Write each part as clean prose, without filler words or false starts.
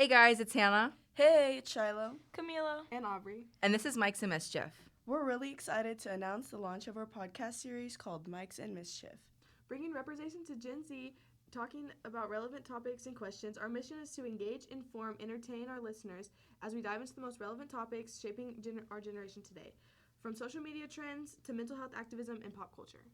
Hey guys, it's Hannah. Hey, it's Shiloh. Kamila. And Aubrey. And this is Mics and Mischief. We're really excited to announce the launch of our podcast series called Mics and Mischief. Bringing representation to Gen Z, talking about relevant topics and questions, our mission is to engage, inform, entertain our listeners as we dive into the most relevant topics shaping our generation today, from social media trends to mental health activism and pop culture.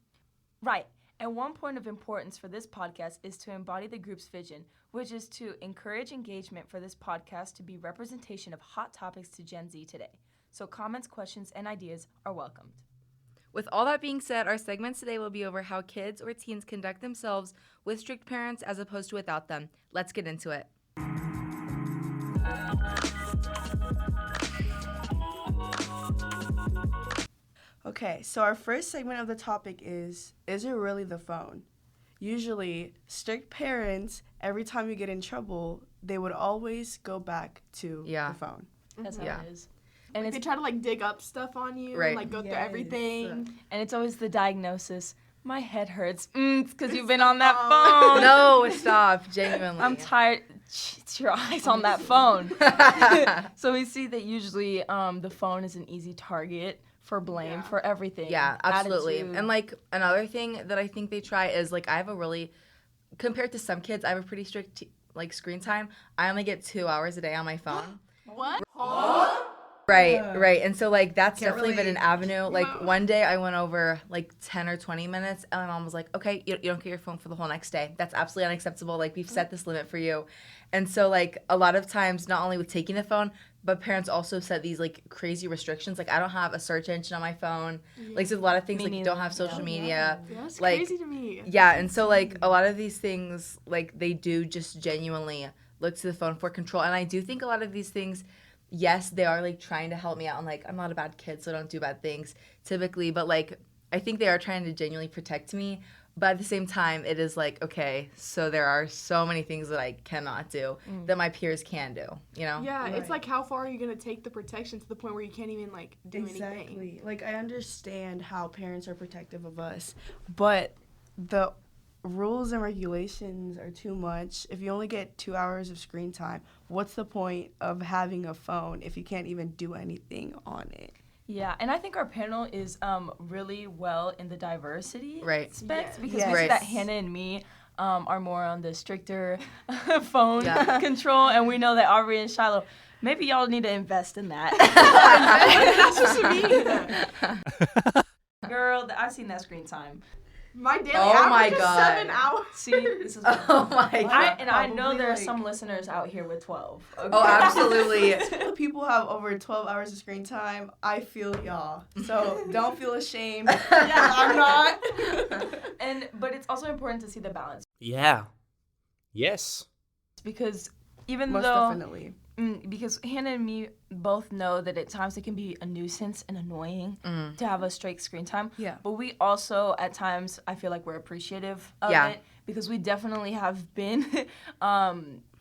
Right. And one point of importance for this podcast is to embody the group's vision, which is to encourage engagement for this podcast to be representation of hot topics to Gen Z today. So comments, questions, and ideas are welcomed. With all that being said, our segments today will be over how kids or teens conduct themselves with strict parents as opposed to without them. Let's get into it. Okay, so our first segment of the topic is it really the phone? Usually, strict parents, every time you get in trouble, they would always go back to the phone. That's how it is. And they try to dig up stuff on you, right. and go through everything. And it's always the diagnosis. My head hurts. It's because you've been on that phone. No, stop. Genuinely. I'm tired. It's your eyes on that phone. So we see that usually the phone is an easy target for blame for everything. Yeah, absolutely. Attitude. And another thing that I think they try is I have a really, compared to some kids, I have a pretty strict screen time. I only get 2 hours a day on my phone. What? Right. And so that's definitely been an avenue. No. One day I went over 10 or 20 minutes and my mom was like, okay, you don't get your phone for the whole next day. That's absolutely unacceptable. We've set this limit for you. And so a lot of times, not only with taking the phone, but parents also set these crazy restrictions. I don't have a search engine on my phone. So a lot of things you don't have social media. Yeah, that's crazy to me. Yeah, and so a lot of these things they do just genuinely look to the phone for control. And I do think a lot of these things, yes, they are trying to help me out. And I'm not a bad kid, so I don't do bad things typically. But I think they are trying to genuinely protect me. But at the same time, it is okay, so there are so many things that I cannot do that my peers can do, Yeah, Right. it's how far are you going to take the protection to the point where you can't even, do anything? Exactly. I understand how parents are protective of us, but the rules and regulations are too much. If you only get 2 hours of screen time, what's the point of having a phone if you can't even do anything on it? Yeah, and I think our panel is really well in the diversity specs because we see that Hannah and me are more on the stricter phone control, and we know that Aubrey and Shiloh, maybe y'all need to invest in that. That's just me. Girl, I've seen that screen time. My daily average is 7 hours. See, this is oh my God. I know there are some listeners out here with 12. Okay? Oh, absolutely. People have over 12 hours of screen time. I feel y'all. So don't feel ashamed. I'm not. But it's also important to see the balance. Yeah. Yes. Because even Most though... definitely. Because Hannah and me both know that at times it can be a nuisance and annoying to have a straight screen time. Yeah. But we also, at times, I feel like we're appreciative of it because we definitely have been,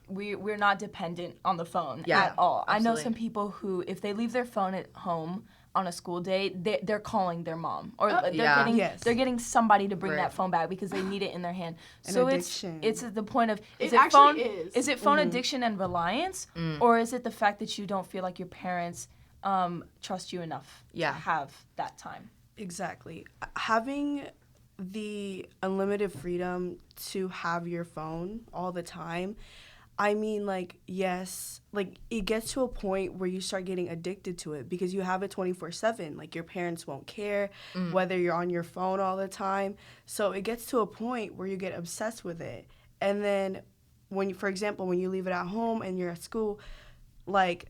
we're not dependent on the phone at all. Absolutely. I know some people who, if they leave their phone at home on a school day, they're calling their mom or they're getting somebody to bring that phone back because they need it in their hand. So addiction. it's at the point of is it phone addiction and reliance, or is it the fact that you don't feel like your parents trust you enough to have that time? Exactly. Having the unlimited freedom to have your phone all the time, I mean, yes, it gets to a point where you start getting addicted to it because you have it 24/7. Your parents won't care whether you're on your phone all the time. So it gets to a point where you get obsessed with it. And then for example, when you leave it at home and you're at school,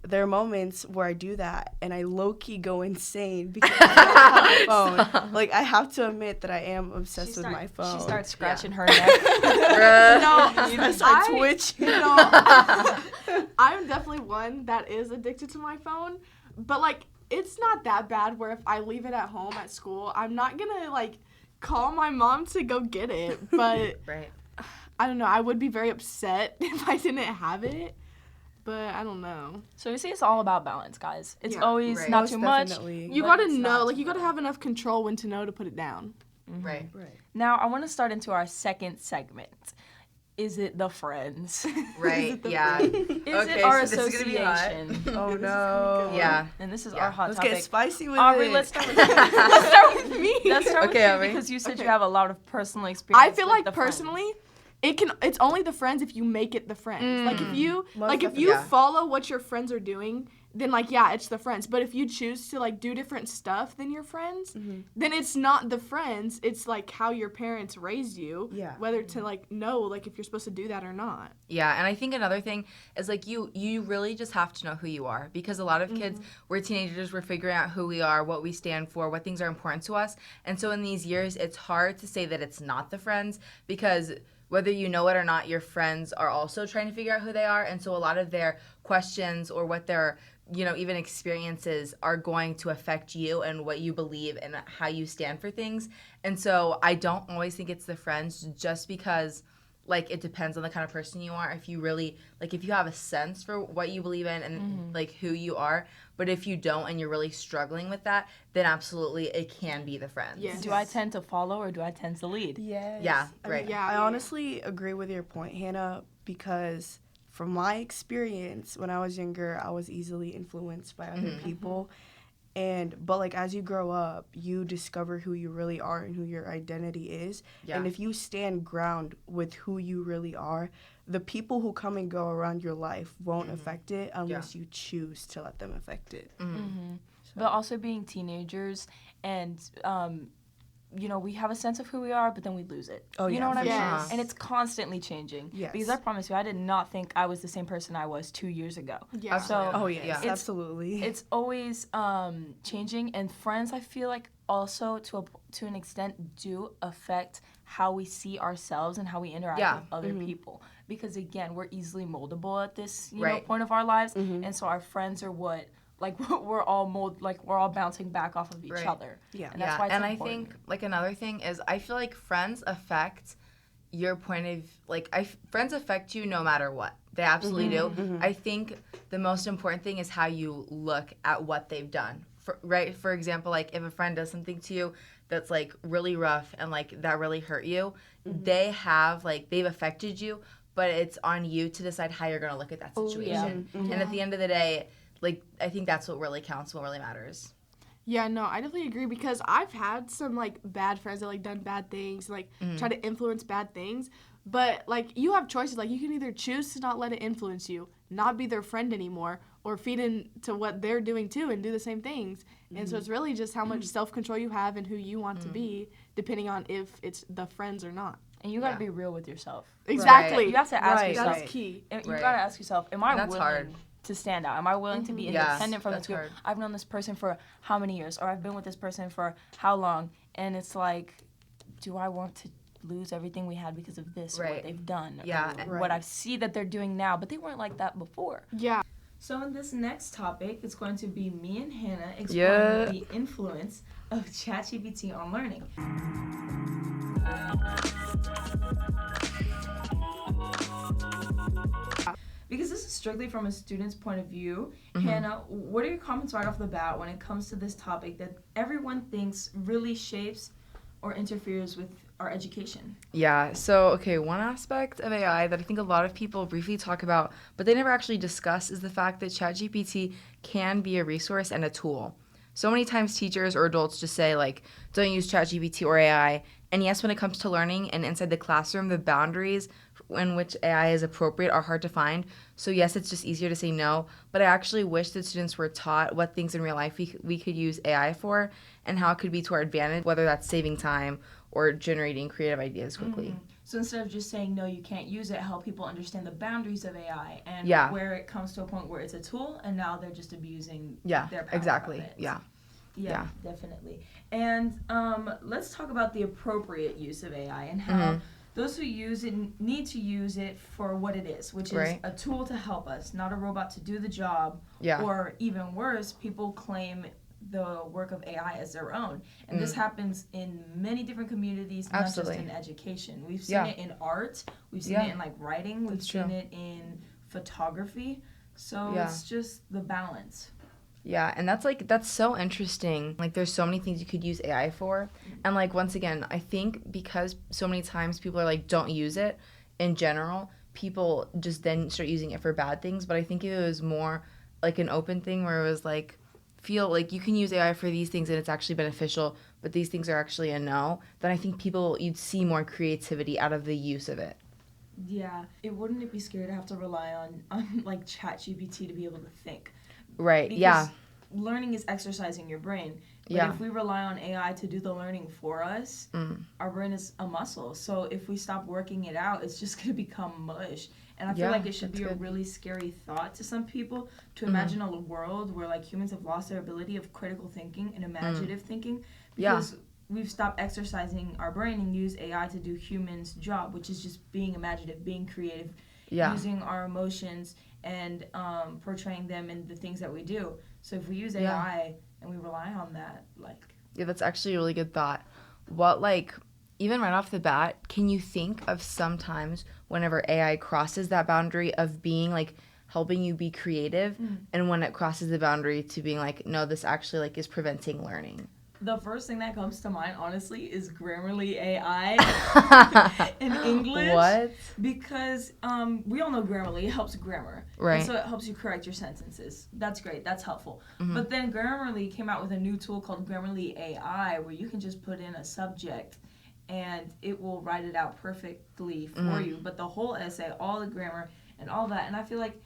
there are moments where I do that and I low-key go insane because I don't have my phone. I have to admit that I am obsessed with my phone. She starts scratching her neck. I start twitching. I'm definitely one that is addicted to my phone, but it's not that bad where if I leave it at home at school, I'm not gonna call my mom to go get it, but I don't know, I would be very upset if I didn't have it. But I don't know. So you see, it's all about balance, guys. It's always not Most too much. definitely. You gotta know, you gotta have enough control when to know to put it down. Right. Now, I want to start into our second segment. is it the friends? Right, yeah. Is it our association? Oh, no. Yeah. And this is our hot topic. Let's get spicy with Aubrey, it. let's start with you. Let's start with me. Let's start with you Aubrey. because you said you have a lot of personal experience. I feel with like the personally, it's only the friends if you make it the friends. Like if you Yeah. follow what your friends are doing, then like yeah, it's the friends. But if you choose to like do different stuff than your friends, then it's not the friends. It's like how your parents raised you. Yeah. Whether to like know like if you're supposed to do that or not. Yeah, and I think another thing is like you really just have to know who you are, because a lot of kids, we're teenagers, we're figuring out who we are, what we stand for, what things are important to us. And so in these years, it's hard to say that it's not the friends, because whether you know it or not, your friends are also trying to figure out who they are. And so a lot of their questions or what their even experiences are going to affect you and what you believe and how you stand for things. And so I don't always think it's the friends, just because like it depends on the kind of person you are. If you really if you have a sense for what you believe in and like who you are, but if you don't and you're really struggling with that, then absolutely it can be the friends. Yes. Do I tend to follow or do I tend to lead? Yes. Yeah, I right. mean, I honestly agree with your point, Hannah, because from my experience, when I was younger, I was easily influenced by other people. But like as you grow up, you discover who you really are and who your identity is. Yeah. And if you stand ground with who you really are, the people who come and go around your life won't affect it unless you choose to let them affect it. But also being teenagers and we have a sense of who we are, but then we lose it. Oh, you know what I mean? Yes. And it's constantly changing. Yes. Because I promise you, I did not think I was the same person I was 2 years ago. Yeah. So Oh, yes, Yeah. absolutely. it's always changing, and friends, I feel like also to an extent do affect how we see ourselves and how we interact with other people. Because again, we're easily moldable at this point of our lives, and so our friends are what. We're all bouncing back off of each other. Yeah. And that's why it's and important. I think another thing is I feel like friends affect your point of friends affect you no matter what. They absolutely do. I think the most important thing is how you look at what they've done. For example, like if a friend does something to you that's like really rough and like that really hurt you, they've affected you, but it's on you to decide how you're gonna look at that situation. And at the end of the day, I think that's what really counts, what really matters. Yeah, no, I definitely agree, because I've had some bad friends that done bad things, try to influence bad things. But you have choices. You can either choose to not let it influence you, not be their friend anymore, or feed into what they're doing too and do the same things. And so it's really just how much self-control you have and who you want to be, depending on if it's the friends or not. And you gotta be real with yourself. Exactly. You have to ask yourself. That's key. You gotta ask yourself, am I willing hard. to stand out? Am I willing to be independent from this that's group? hard. I've known this person for how many years, or I've been with this person for how long? And it's do I want to lose everything we had because of this, or what they've done, or what I see that they're doing now, but they weren't like that before. Yeah. So in this next topic, it's going to be me and Hannah exploring the influence of ChatGPT on learning. Because this is strictly from a student's point of view, Hannah, what are your comments right off the bat when it comes to this topic that everyone thinks really shapes or interferes with our education? Yeah, so, one aspect of AI that I think a lot of people briefly talk about, but they never actually discuss, is the fact that ChatGPT can be a resource and a tool. So many times teachers or adults just say, don't use ChatGPT or AI. And yes, when it comes to learning and inside the classroom, the boundaries in which AI is appropriate are hard to find. So yes, it's just easier to say no, but I actually wish that students were taught what things in real life we could use AI for and how it could be to our advantage, whether that's saving time or generating creative ideas quickly. So instead of just saying, no, you can't use it, help people understand the boundaries of AI and where it comes to a point where it's a tool and now they're just abusing their power exactly. of it. Yeah, definitely. And let's talk about the appropriate use of AI and how those who use it need to use it for what it is, which is a tool to help us, not a robot to do the job. Or even worse, people claim the work of AI as their own. And this happens in many different communities, not just in education. We've seen it in art, we've seen it in writing, we've seen it in photography. So it's just the balance. Yeah, and that's so interesting. There's so many things you could use AI for. And once again, I think because so many times people are don't use it, in general, people just then start using it for bad things. But I think if it was more like an open thing where it was like, feel like you can use AI for these things and it's actually beneficial, but these things are actually a no, then I think you'd see more creativity out of the use of it. Yeah, wouldn't it be scary to have to rely on like ChatGPT to be able to think? Right, because yeah. Learning is exercising your brain. But if we rely on AI to do the learning for us, our brain is a muscle. So if we stop working it out, it's just going to become mush. And I feel like it should be a really scary thought to some people to imagine a world where like humans have lost their ability of critical thinking and imaginative thinking because we've stopped exercising our brain and use AI to do humans' job, which is just being imaginative, being creative, using our emotions and portraying them in the things that we do. So if we use AI and we rely on that, like... Yeah, that's actually a really good thought. What, like, even right off the bat, can you think of some times whenever AI crosses that boundary of being, like, helping you be creative, and when it crosses the boundary to being like, no, this actually, like, is preventing learning? The first thing that comes to mind, honestly, is Grammarly AI in English. What? Because we all know Grammarly helps grammar. Right. And so it helps you correct your sentences. That's great. That's helpful. But then Grammarly came out with a new tool called Grammarly AI where you can just put in a subject and it will write it out perfectly for you. But the whole essay, all the grammar and all that. And I feel like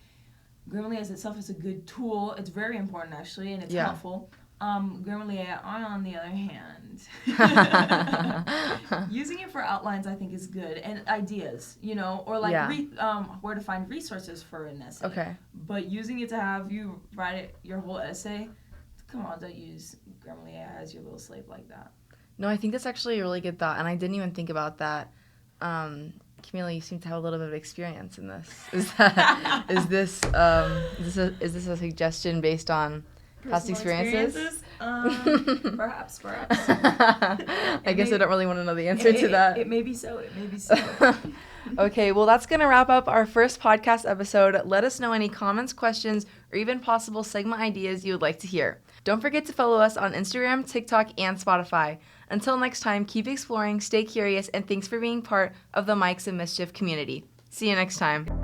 Grammarly as itself is a good tool. It's very important, actually, and it's helpful. Grammarly AI, on the other hand, using it for outlines I think is good, and ideas, you know, or like where to find resources for an essay. Okay. But using it to have you write it, your whole essay, come on, don't use Grammarly AI as your little slave like that. No, I think that's actually a really good thought, and I didn't even think about that. Kamila, you seem to have a little bit of experience in this. Is this a suggestion based on past experiences? Perhaps. I guess I don't really want to know the answer to that. It may be so. Okay, well, that's going to wrap up our first podcast episode. Let us know any comments, questions, or even possible segment ideas you would like to hear. Don't forget to follow us on Instagram, TikTok, and Spotify. Until next time, keep exploring, stay curious, and thanks for being part of the Mics and Mischief community. See you next time.